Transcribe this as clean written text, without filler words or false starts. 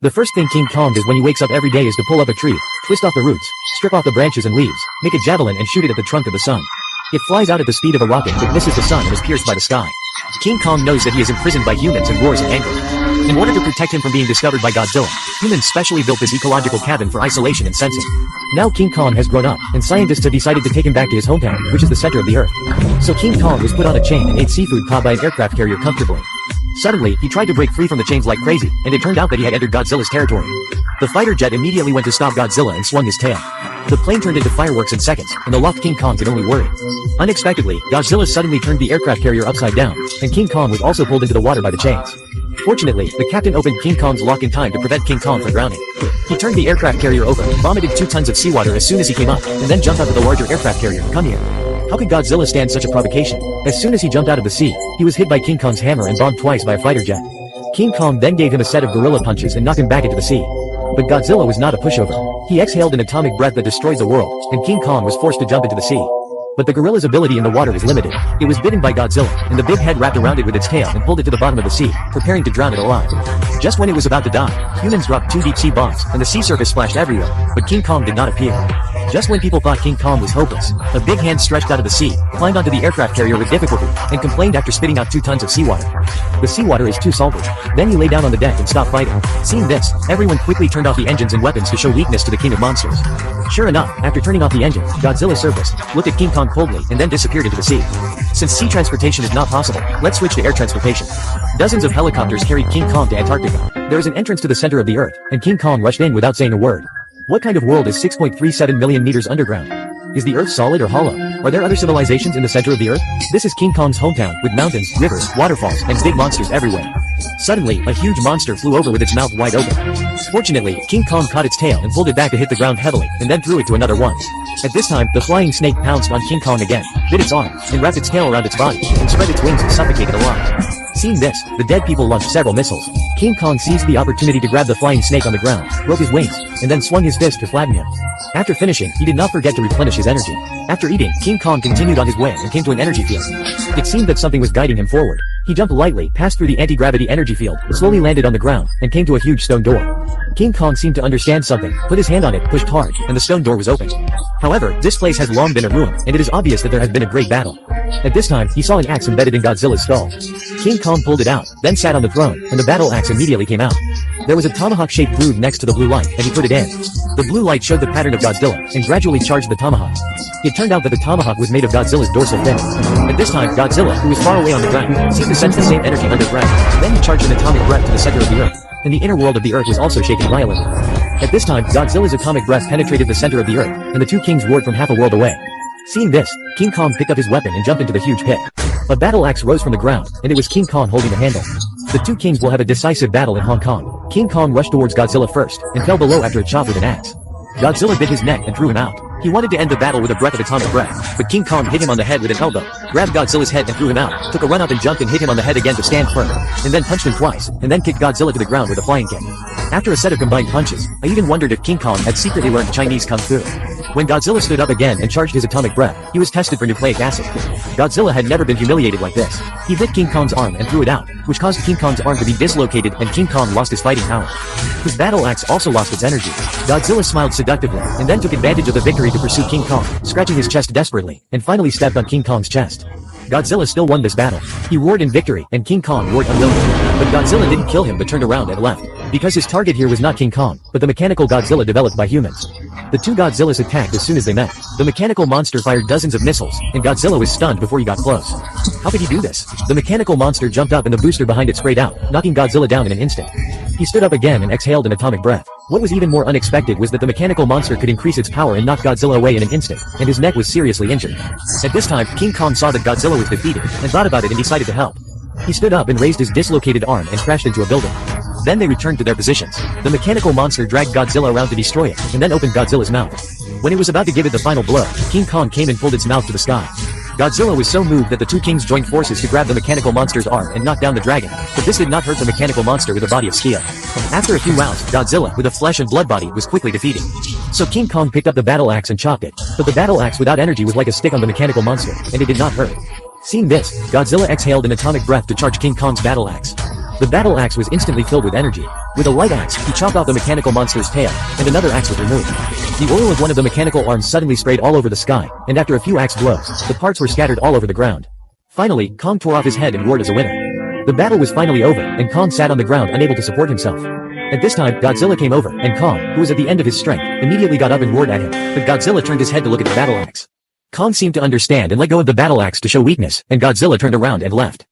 The first thing King Kong does when he wakes up every day is to pull up a tree, twist off the roots, strip off the branches and leaves, make a javelin and shoot it at the trunk of the sun. It flies out at the speed of a rocket but misses the sun and is pierced by the sky. King Kong knows that he is imprisoned by humans and roars in anger. In order to protect him from being discovered by Godzilla, humans specially built this ecological cabin for isolation and sensing. Now King Kong has grown up, and scientists have decided to take him back to his hometown, which is the center of the earth. So King Kong was put on a chain and ate seafood caught by an aircraft carrier comfortably. Suddenly, he tried to break free from the chains like crazy, and it turned out that he had entered Godzilla's territory. The fighter jet immediately went to stop Godzilla and swung his tail. The plane turned into fireworks in seconds, and the locked King Kong could only worry. Unexpectedly, Godzilla suddenly turned the aircraft carrier upside down, and King Kong was also pulled into the water by the chains. Fortunately, the captain opened King Kong's lock in time to prevent King Kong from drowning. He turned the aircraft carrier over, vomited 2 tons of seawater as soon as he came up, and then jumped out of the larger aircraft carrier. Come here. How could Godzilla stand such a provocation? As soon as he jumped out of the sea, he was hit by King Kong's hammer and bombed twice by a fighter jet. King Kong then gave him a set of gorilla punches and knocked him back into the sea. But Godzilla was not a pushover. He exhaled an atomic breath that destroyed the world, and King Kong was forced to jump into the sea. But the gorilla's ability in the water was limited. It was bitten by Godzilla, and the big head wrapped around it with its tail and pulled it to the bottom of the sea, preparing to drown it alive. Just when it was about to die, humans dropped 2 deep sea bombs, and the sea surface splashed everywhere, but King Kong did not appear. Just when people thought King Kong was hopeless, a big hand stretched out of the sea, climbed onto the aircraft carrier with difficulty, and complained after spitting out 2 tons of seawater. The seawater is too salty. Then he lay down on the deck and stopped fighting. Seeing this, everyone quickly turned off the engines and weapons to show weakness to the king of monsters. Sure enough, after turning off the engines, Godzilla surfaced, looked at King Kong coldly, and then disappeared into the sea. Since sea transportation is not possible, let's switch to air transportation. Dozens of helicopters carried King Kong to Antarctica. There is an entrance to the center of the earth, and King Kong rushed in without saying a word. What kind of world is 6.37 million meters underground? Is the earth solid or hollow? Are there other civilizations in the center of the earth? This is King Kong's hometown, with mountains, rivers, waterfalls, and big monsters everywhere. Suddenly, a huge monster flew over with its mouth wide open. Fortunately, King Kong caught its tail and pulled it back to hit the ground heavily, and then threw it to another one. At this time, the flying snake pounced on King Kong again, bit its arm, and wrapped its tail around its body, and spread its wings and suffocated alive. Seeing this, the dead people launched several missiles. King Kong seized the opportunity to grab the flying snake on the ground, broke his wings, and then swung his fist to flatten him. After finishing, he did not forget to replenish his energy. After eating, King Kong continued on his way and came to an energy field. It seemed that something was guiding him forward. He jumped lightly, passed through the anti-gravity energy field, slowly landed on the ground, and came to a huge stone door. King Kong seemed to understand something, put his hand on it, pushed hard, and the stone door was open. However, this place has long been a ruin, and it is obvious that there has been a great battle. At this time, he saw an axe embedded in Godzilla's skull. King Kong pulled it out, then sat on the throne, and the battle axe immediately came out. There was a tomahawk-shaped groove next to the blue light, and he put it in. The blue light showed the pattern of Godzilla, and gradually charged the tomahawk. It turned out that the tomahawk was made of Godzilla's dorsal fin. At this time, Godzilla, who was far away on the ground, seemed to sense the same energy underground. Then he charged an atomic breath to the center of the earth, and the inner world of the earth was also shaking violently. At this time, Godzilla's atomic breath penetrated the center of the earth, and the 2 kings roared from half a world away. Seeing this, King Kong picked up his weapon and jumped into the huge pit. A battle axe rose from the ground, and it was King Kong holding the handle. The 2 kings will have a decisive battle in Hong Kong. King Kong rushed towards Godzilla first, and fell below after a chop with an axe. Godzilla bit his neck and threw him out. He wanted to end the battle with a breath of atomic breath, but King Kong hit him on the head with an elbow, grabbed Godzilla's head and threw him out, took a run up and jumped and hit him on the head again to stand firm, and then punched him twice, and then kicked Godzilla to the ground with a flying kick. After a set of combined punches, I even wondered if King Kong had secretly learned Chinese Kung Fu. When Godzilla stood up again and charged his atomic breath, he was tested for nucleic acid. Godzilla had never been humiliated like this. He bit King Kong's arm and threw it out, which caused King Kong's arm to be dislocated and King Kong lost his fighting power. His battle axe also lost its energy. Godzilla smiled seductively, and then took advantage of the victory to pursue King Kong, scratching his chest desperately, and finally stepped on King Kong's chest. Godzilla still won this battle. He roared in victory, and King Kong roared unwillingly. But Godzilla didn't kill him but turned around and left. Because his target here was not King Kong, but the mechanical Godzilla developed by humans. The 2 Godzillas attacked as soon as they met. The mechanical monster fired dozens of missiles, and Godzilla was stunned before he got close. How could he do this? The mechanical monster jumped up and the booster behind it sprayed out, knocking Godzilla down in an instant. He stood up again and exhaled an atomic breath. What was even more unexpected was that the mechanical monster could increase its power and knock Godzilla away in an instant, and his neck was seriously injured. At this time, King Kong saw that Godzilla was defeated, and thought about it and decided to help. He stood up and raised his dislocated arm and crashed into a building. Then they returned to their positions. The mechanical monster dragged Godzilla around to destroy it, and then opened Godzilla's mouth. When it was about to give it the final blow, King Kong came and pulled its mouth to the sky. Godzilla was so moved that the 2 kings joined forces to grab the mechanical monster's arm and knock down the dragon, but this did not hurt the mechanical monster with a body of steel. After a few rounds, Godzilla, with a flesh and blood body, was quickly defeated. So King Kong picked up the battle axe and chopped it, but the battle axe without energy was like a stick on the mechanical monster, and it did not hurt. Seeing this, Godzilla exhaled an atomic breath to charge King Kong's battle axe. The battle axe was instantly filled with energy. With a light axe, he chopped off the mechanical monster's tail, and another axe was removed. The oil of one of the mechanical arms suddenly sprayed all over the sky, and after a few axe blows, the parts were scattered all over the ground. Finally, Kong tore off his head and roared as a winner. The battle was finally over, and Kong sat on the ground unable to support himself. At this time, Godzilla came over, and Kong, who was at the end of his strength, immediately got up and roared at him, but Godzilla turned his head to look at the battle axe. Kong seemed to understand and let go of the battle axe to show weakness, and Godzilla turned around and left.